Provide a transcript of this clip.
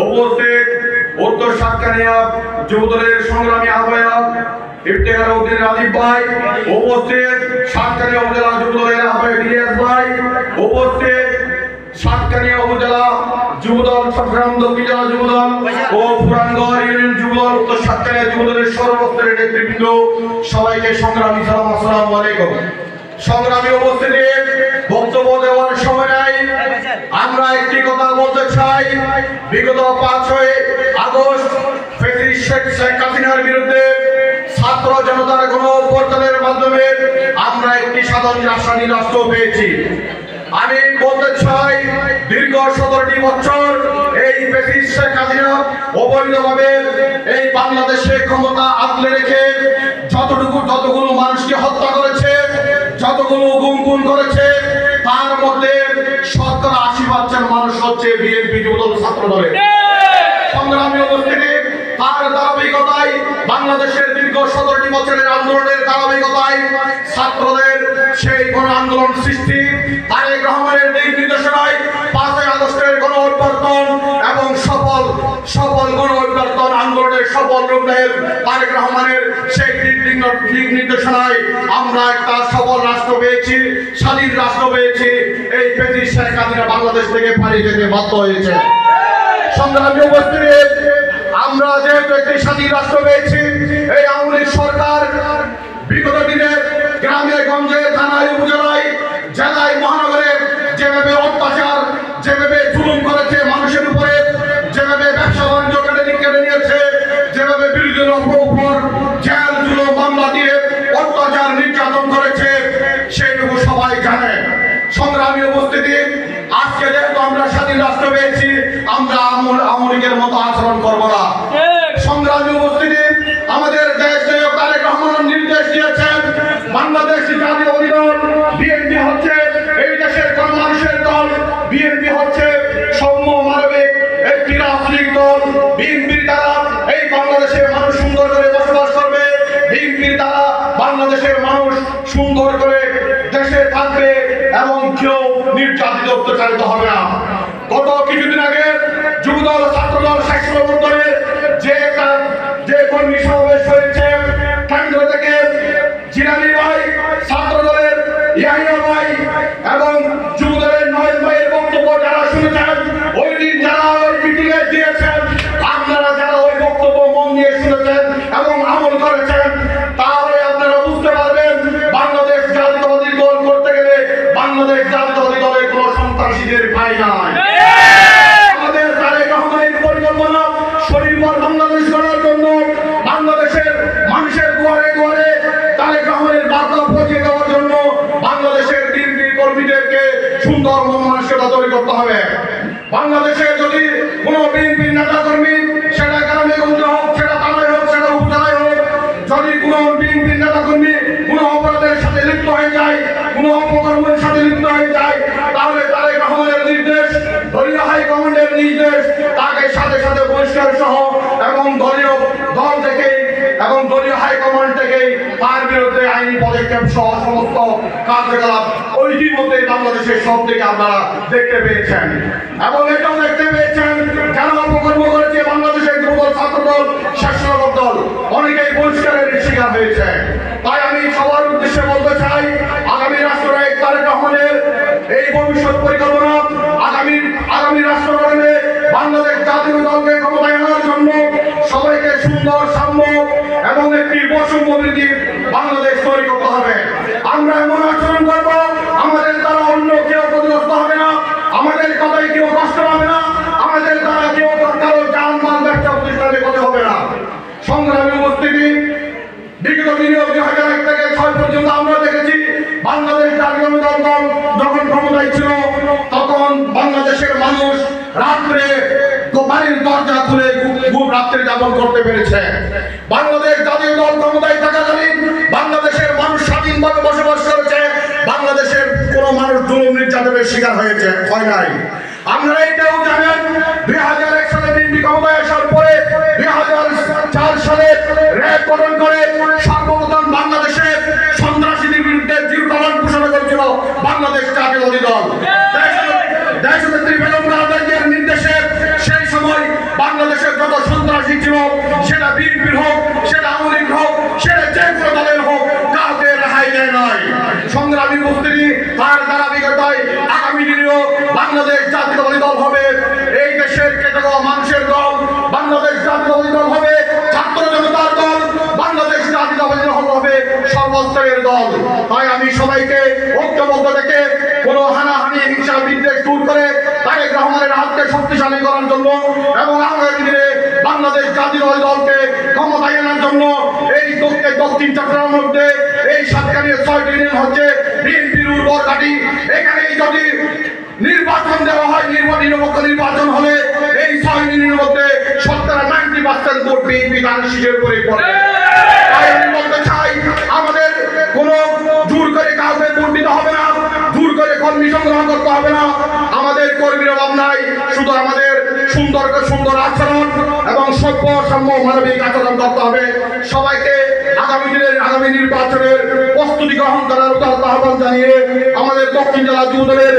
উপস্থিত উত্তর সাতকানিয়া যুবদলের সংগ্রামী আহ্বায়ক ইফতেখার উদ্দিন রাজীব ভাই, উপস্থিত সাতকানিয়া উপজেলা যুবদলের আহ্বায়ক ইলিয়াস ভাই, উপস্থিত সাতকানিয়া উপজেলা যুবদল চট্টগ্রাম দক্ষিণ জেলা যুবদল ও পুরানগড় ইউনিয়ন যুবদল উত্তর সাতকানিয়া যুবদলের সর্বস্তরের নেতৃবৃন্দ, সবাইকে সংগ্রামী সালাম, আসসালামু আলাইকুম। সংগ্রামী উপস্থিতি, বক্তব্য দেওয়ার সময় নাই, আমরা একটি কথা বলতে চাই। বিগত 5ই আগস্ট শেখ হাসিনার বিরুদ্ধে ছাত্র জনতার গণ-অভ্যুত্থানের মাধ্যমে আমরা একটি স্বাধীন রাষ্ট্র পেয়েছি। আমি বলতে চাই, দীর্ঘ 17টি বছর এই শেখ হাসিনা অবৈধভাবে এই বাংলাদেশে ক্ষমতা আঁকড়ে রেখে যতগুলো মানুষকে হত্যা করেছে, যতগুলো গুম করেছে, তার মধ্যে 80% মানুষ হচ্ছে বিএনপি যুবদল ছাত্র দলের। সংগ্রামী উপস্থিতি, তার ধারাবাহিকতায় বাংলাদেশের দীর্ঘ 17টি বছরের আন্দোলনের ধারাবাহিকতায় ছাত্রদের সেই গণ আন্দোলন সৃষ্টি, তারেক রহমানের দিক নির্দেশনায় 5ই আগস্টের গণ অভ্যুত্থান এবং সফল গণ অভ্যুত্থান আন্দোলনের সফল রূপের তারেক রহমানের সেই দিক নির্দেশনায় আমরা একটা সফল রাষ্ট্র পেয়েছি, স্বাধীন রাষ্ট্র পেয়েছি। এই ব্রিটিশ শেখ হাসিনা বাংলাদেশ থেকে পালিয়ে যেতে বাধ্য হয়েছে। সংগ্রামী উপস্থিতি, আমরা যেহেতু একটি স্বাধীন রাষ্ট্র পেয়েছি, এই আওয়ামী লীগ সরকার বিগত দিনে গ্রামে গঞ্জে থানায় উপজেলায় জেলায় মহানগরে যেভাবে অত্যাচার, যেভাবে জুলুম করেছে মানুষের উপরে, যেভাবে ব্যবসা বাণিজ্য কেটে নিয়েছে, যেভাবে বিরোধীদের উপর জেল জুলুম মামলা দিয়ে অত্যাচার নির্যাতন করেছে, সেইটুকু সবাই জানে। সংগ্রামী উপস্থিতি, আজকে যেহেতু আমরা স্বাধীন রাষ্ট্র পেয়েছি, আমরা আওয়ামী লীগের মতো আচরণ করবো না। সংগ্রামী উপস্থিতি, আমাদের দেশ নায়ক তারেক রহমান নির্দেশ দিয়েছেন, বাংলাদেশ জাতীয়তাবাদী দল বিএনপি হচ্ছে এই দেশের কোন মানুষের দল, বিএনপি হচ্ছে সৌম্য মানবিক একটি রাজনৈতিক দল। বিএনপির দ্বারা এই বাংলাদেশের মানুষ সুন্দর করে বসবাস করবে, বিএনপির দ্বারা বাংলাদেশের মানুষ সুন্দর করে দেশে থাকবে এবং কেউ নির্যাতিত অত্যাচারিত হবে না। গত কিছুদিন আগে যুবদল ছাত্রদল স্বেচ্ছাসেবক দলের যে কর্মী সমাবেশ হয়েছে, কেন্দ্র থেকে জিলানি ভাই, ছাত্রদলের ইয়াহিয়া ভাই এবং যুবদলের নয় ভাইয়ের বক্তব্য যারা শুনেছেন, ওই দিন যারা ওই মিটিংয়ে দিয়েছেন, আপনারা যারা ওই বক্তব্য মন দিয়ে শুনেছেন এবং আমল করেছেন, তাহলে আপনারা বুঝতে পারবেন বাংলাদেশ জাতীয়তাবাদী দল করতে গেলে বাংলাদেশ জাতীয়তাবাদী দলের কোন সন্ত্রাসীদের ভয় নাই। আমাদের তারেক রহমানের পরিকল্পনা স্বনির্ভর বাংলাদেশ গড়ার জন্য বাংলাদেশের মানুষের দুয়ারে দুয়ারে তারেক রহমানের বার্তা পৌঁছে দেওয়ার জন্য বাংলাদেশের বিএনপি কর্মীদেরকে সুন্দর মন-মানসিকতা তৈরি করতে হবে। বাংলাদেশে যদি কোনো বিএনপি নেতা কর্মী, সেটা গ্রামে গঞ্জে হোক, সেটা থানায় হোক, সেটা উপজেলায় হোক, যদি কোনো বিএনপি নেতা কর্মী কোনো অপরাধের সাথে লিপ্ত হয়ে যায়, কোনো অপকর্মের সাথে লিপ্ত হয়ে যায়, তাহলে তারেক রহমানের নির্দেশ, দলীয় হাইকমান্ডের নির্দেশ, তাকে সাথে সাথে বহিষ্কার সহ এবং দলীয় দল থেকে এবং দলীয় হাইকমান্ড থেকে তার বিরুদ্ধে আইনি পদক্ষেপ সহ সমস্ত কার্যকলাপ ইতিমধ্যে বাংলাদেশের সব থেকে আপনারা দেখতে পেয়েছেন এবং এটাও দেখতে পেয়েছেন যারা অপকর্ম করেছে বাংলাদেশের যুবদল ছাত্রদল স্বেচ্ছাসেবক দল অনেকেই বহিষ্কারের শিকার হয়েছে। তাই আমি সবার উদ্দেশ্যে বলতে চাই, আগামী রাষ্ট্রনায়ক তারেক রহমানের এই ভবিষ্যৎ পরিকল্পনা আগামী রাষ্ট্র গঠনে বাংলাদেশ জাতীয় দলকে ক্ষমতায় আনার জন্য সবাইকে সুন্দর, সাম্য এবং একটি বৈষম্যবিরোধী বাংলাদেশ তৈরি করতে হবে। আমরা এমন আচরণ করব, আমাদের দ্বারা অন্য কেউ ক্ষতিগ্রস্ত হবে না, আমাদের কথায় কেউ কষ্ট পাবে না, আমাদের দ্বারা কেউ কারো জানমাল ব্যবসা প্রতিষ্ঠানে ক্ষতি হবে না। সংগ্রামী উপস্থিতি, বিগত দিনে 2001 থেকে 2006 পর্যন্ত আমরা দেখেছি বাংলাদেশ জাতীয়তাবাদী দল যখন ক্ষমতায় ছিল তখন বাংলাদেশের মানুষ রাত্রে বাড়ির দরজা খুলে রাত্রে যাপন করতে পেরেছে। বাংলাদেশ জাতীয় দল ক্ষমতায় থাকাকালীন বাংলাদেশের মানুষ স্বাধীনভাবে বসবাস করেছে, বাংলাদেশের কোনো মানুষ জুলুম নির্যাতনের শিকার হয় নাই। আপনারা এটাও জানেন 2001 সালে বিএনপি ক্ষমতায় আসার পরে 2004 সালে র্যাব গঠন করে সর্বপ্রথম বাংলাদেশে সন্ত্রাসীদের বিরুদ্ধে জিরো টলারেন্স ঘোষণা করেছিল বাংলাদেশ জাতীয়তাবাদী দল। দেশনেত্রী বেগম খালেদা জিয়ার জাতীয়তাবাদী দল হবে এই দেশের কেটে যাওয়া মানুষের দল, বাংলাদেশ জাতীয়তাবাদী দল হবে ছাত্র জনতার দল, বাংলাদেশ জাতীয়তাবাদী দল হবে সর্বস্তরের দল। তাই আমি সবাইকে ঐক্যবদ্ধ থেকে কোনো হানাহানি হিংসা বিদ্বেষ দূর করে তারেক রহমানের হাতকে শক্তিশালী করার জন্য এবং আগামী দিনে বাংলাদেশ জাতীয়তাবাদী দলকে ক্ষমতায় আনার জন্য এই দক্ষিণ চট্টগ্রামের মধ্যে এই সাতকানিয়া ৬টি ইউনিয়ন হচ্ছে বিএনপির উর্বর ঘাঁটি। এখানেই যদি নির্বাচন দেওয়া হয়, নিরপেক্ষ নির্বাচন হলে এই ৬ ইউনিয়নের মধ্যে 90% ভোট বিএনপি ধানের করে পড়ে। তাই আমি বলতে চাই আমাদের কোনো জোর করে কাউকে ভোট দিতে হবে না, জোর করে কর্মী সংগ্রহ করতে হবে না। আমাদের কর্মীর অভাব নাই, শুধু আমাদের সুন্দর আচরণ এবং সভ্য সাম্য মানবিক আচরণ করতে হবে। সবাইকে আগামী নির্বাচনের প্রস্তুতি গ্রহণ করার উদাহরণ আহ্বান জানিয়ে আমাদের দক্ষিণ জেলা যুবদলের